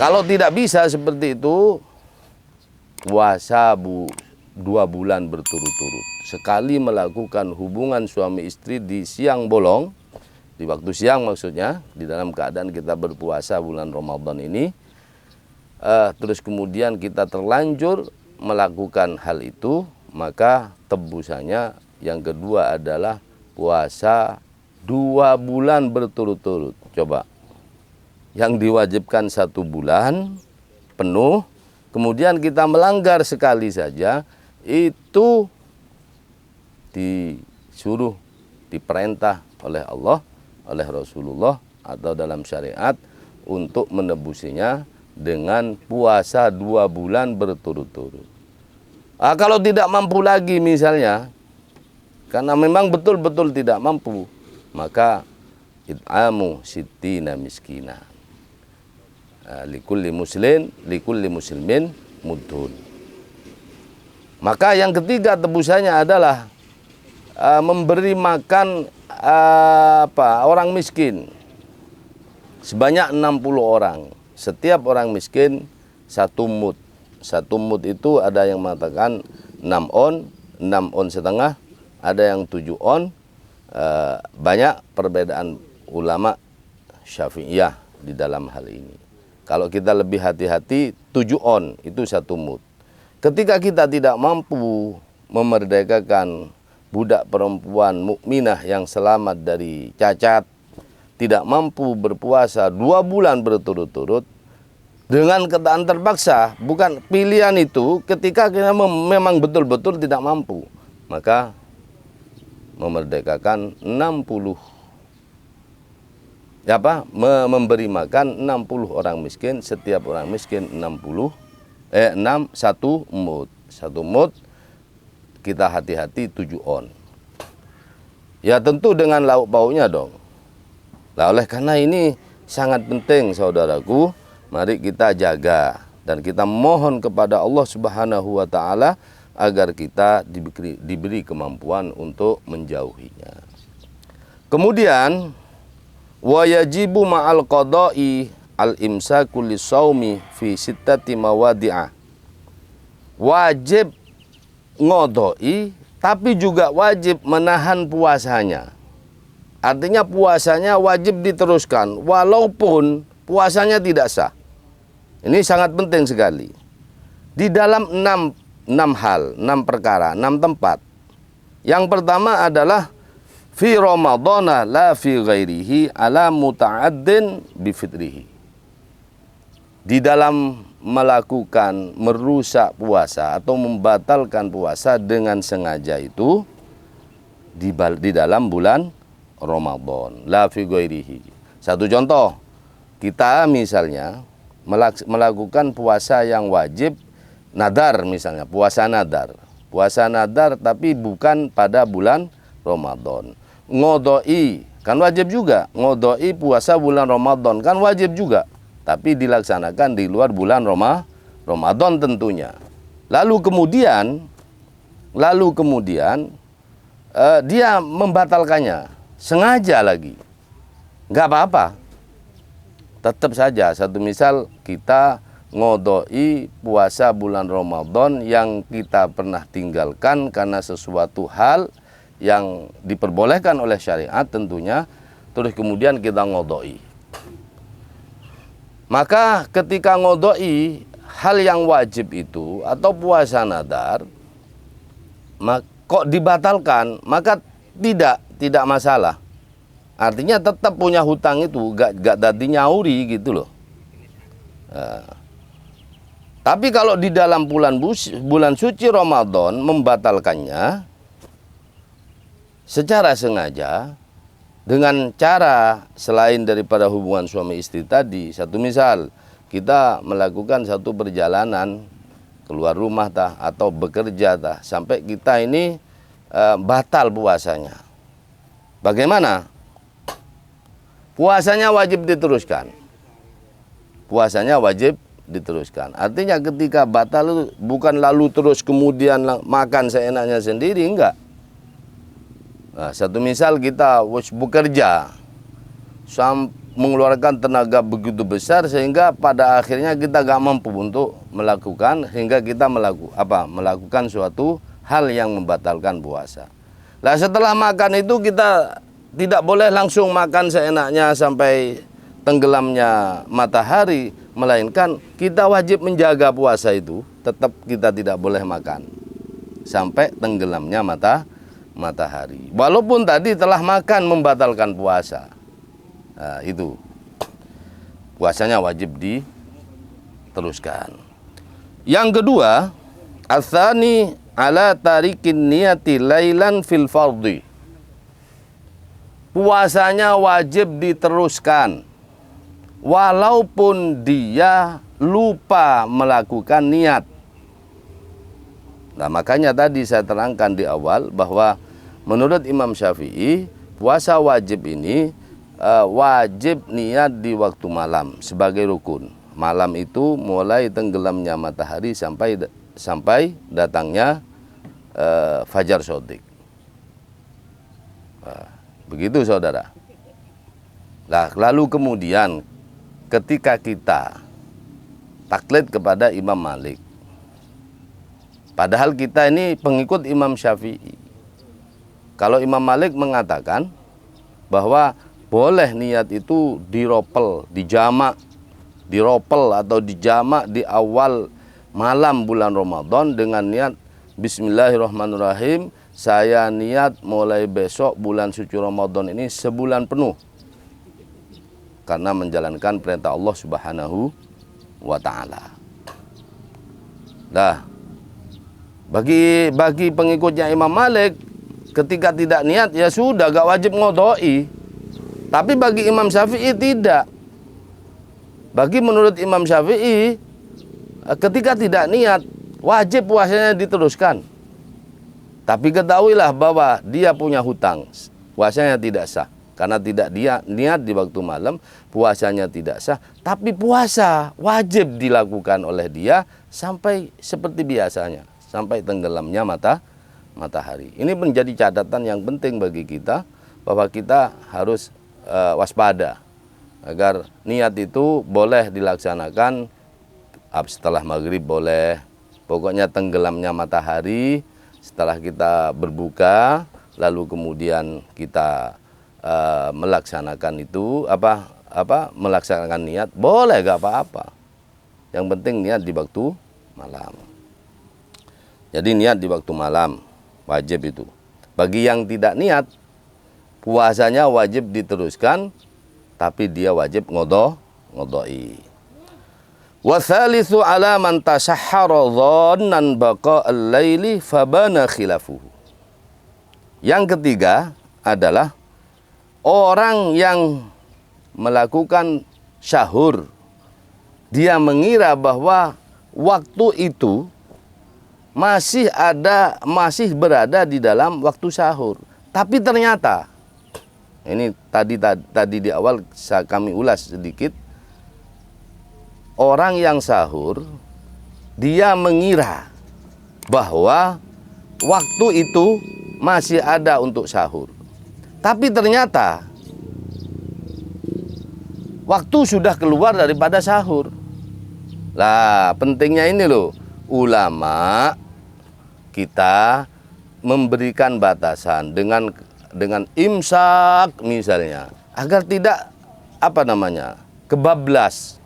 Kalau tidak bisa seperti itu, puasa 2 bulan berturut-turut. Sekali melakukan hubungan suami istri di siang bolong, di waktu siang maksudnya, di dalam keadaan kita berpuasa bulan Ramadan ini, terus kemudian kita terlanjur melakukan hal itu, maka tebusannya yang kedua adalah puasa 2 bulan berturut-turut. Coba, yang diwajibkan 1 bulan penuh, kemudian kita melanggar sekali saja, itu disuruh, diperintah oleh Allah, oleh Rasulullah atau dalam syariat untuk menebusinya dengan puasa 2 bulan berturut-turut. Kalau tidak mampu lagi misalnya, karena memang betul-betul tidak mampu, maka it'amu sittina miskina. Likulli muslimin mudun. Maka yang ketiga tebusannya adalah memberi makan orang miskin sebanyak 60 orang. Setiap orang miskin 1 mud. 1 mud itu ada yang mengatakan 6 on, 6 on setengah, ada yang 7 on. Banyak perbedaan ulama Syafi'iyah di dalam hal ini. Kalau kita lebih hati-hati, 7 on itu 1 mud. Ketika kita tidak mampu memerdekakan budak perempuan mukminah yang selamat dari cacat, tidak mampu berpuasa 2 bulan berturut-turut, dengan keadaan terpaksa, bukan pilihan itu, ketika kita memang betul-betul tidak mampu, maka memerdekakan 60, memberi makan 60 orang miskin, setiap orang miskin 1 mud. 1 mud kita hati-hati 7 on. Ya tentu dengan lauk pauknya dong. Nah, oleh karena ini sangat penting saudaraku, mari kita jaga dan kita mohon kepada Allah Subhanahu wa taala agar kita diberi kemampuan untuk menjauhinya. Kemudian wa yajibu ma'al qada'i al-imsaku lis-shaumi fi sittati mawadi'ah. Wajib ngodoi, tapi juga wajib menahan puasanya. Artinya puasanya wajib diteruskan walaupun puasanya tidak sah. Ini sangat penting sekali. Di dalam 6 hal, 6 perkara, 6 tempat. Yang pertama adalah fi Ramadana la fi ghairihi ala muta'addin bifitrihi. Di dalam melakukan merusak puasa atau membatalkan puasa dengan sengaja itu di dalam bulan Ramadan, la fi ghairihi. Satu contoh, kita misalnya melakukan puasa yang wajib, nadar misalnya, puasa nadar. Puasa nadar tapi bukan pada bulan Ramadan. Ngodoi, kan wajib juga. Ngodoi puasa bulan Ramadan, kan wajib juga. Tapi dilaksanakan di luar bulan Ramadan tentunya. Lalu kemudian dia membatalkannya, sengaja lagi. Nggak apa-apa. Tetap saja, satu misal kita ngodoi puasa bulan Ramadan yang kita pernah tinggalkan karena sesuatu hal yang diperbolehkan oleh syariat tentunya, terus kemudian kita ngodoi. Maka ketika ngodoi hal yang wajib itu atau puasa nadar, kok dibatalkan, maka tidak masalah. Artinya tetap punya hutang itu, gak dadi nyauri gitu loh. Tapi kalau di dalam bulan suci Ramadan membatalkannya secara sengaja, dengan cara selain daripada hubungan suami istri tadi, satu misal kita melakukan satu perjalanan keluar rumah atau bekerja sampai kita ini batal puasanya. Bagaimana? Puasanya wajib diteruskan. Puasanya wajib diteruskan. Artinya ketika batal itu bukan lalu terus kemudian makan seenaknya sendiri, enggak. Nah, satu misal kita bekerja mengeluarkan tenaga begitu besar sehingga pada akhirnya kita gak mampu untuk melakukan, sehingga kita melakukan suatu hal yang membatalkan puasa. Nah, setelah makan itu kita tidak boleh langsung makan seenaknya sampai tenggelamnya matahari, melainkan kita wajib menjaga puasa itu, tetap kita tidak boleh makan sampai tenggelamnya matahari. Walaupun tadi telah makan membatalkan puasa. Nah, itu puasanya wajib diteruskan. Yang kedua, atsani ala tarikin niyati lailan fil fardhi. Puasanya wajib diteruskan walaupun dia lupa melakukan niat. Nah, makanya tadi saya terangkan di awal bahwa menurut Imam Syafi'i, puasa wajib ini wajib niat di waktu malam sebagai rukun. Malam itu mulai tenggelamnya matahari sampai datangnya fajar shodiq. Begitu saudara. Nah, lalu kemudian ketika kita taklid kepada Imam Malik, padahal kita ini pengikut Imam Syafi'i. Kalau Imam Malik mengatakan bahwa boleh niat itu diropel, diropel atau dijamak di awal malam bulan Ramadan dengan niat Bismillahirrahmanirrahim, saya niat mulai besok bulan suci Ramadan ini sebulan penuh karena menjalankan perintah Allah Subhanahu wa ta'ala. Nah, bagi pengikutnya Imam Malik, ketika tidak niat ya sudah, gak wajib ngodoi. Tapi bagi Imam Syafi'i tidak. Menurut Imam Syafi'i, ketika tidak niat wajib puasanya diteruskan. Tapi ketahuilah bahwa dia punya hutang, puasanya tidak sah. Karena tidak dia niat di waktu malam, puasanya tidak sah. Tapi puasa wajib dilakukan oleh dia sampai seperti biasanya, sampai tenggelamnya matahari. Ini menjadi catatan yang penting bagi kita, bahwa kita harus waspada agar niat itu boleh dilaksanakan setelah maghrib, boleh, pokoknya tenggelamnya matahari. Setelah kita berbuka, lalu kemudian kita melaksanakan itu melaksanakan niat, boleh, gak apa-apa. Yang penting niat di waktu malam. Jadi niat di waktu malam wajib itu. Bagi yang tidak niat, puasanya wajib diteruskan, tapi dia wajib ngodoi. Wa tsalitsu ala man tasahhara dhannan baqa'al laili fabana khilafuhu. Yang ketiga adalah orang yang melakukan syahur, dia mengira bahwa waktu itu masih berada di dalam waktu sahur. Tapi ternyata, ini tadi di awal kami ulas sedikit, orang yang sahur, dia mengira bahwa waktu itu masih ada untuk sahur. Tapi ternyata waktu sudah keluar daripada sahur. Lah, pentingnya ini loh, ulama kita memberikan batasan dengan imsak misalnya, agar tidak kebablas.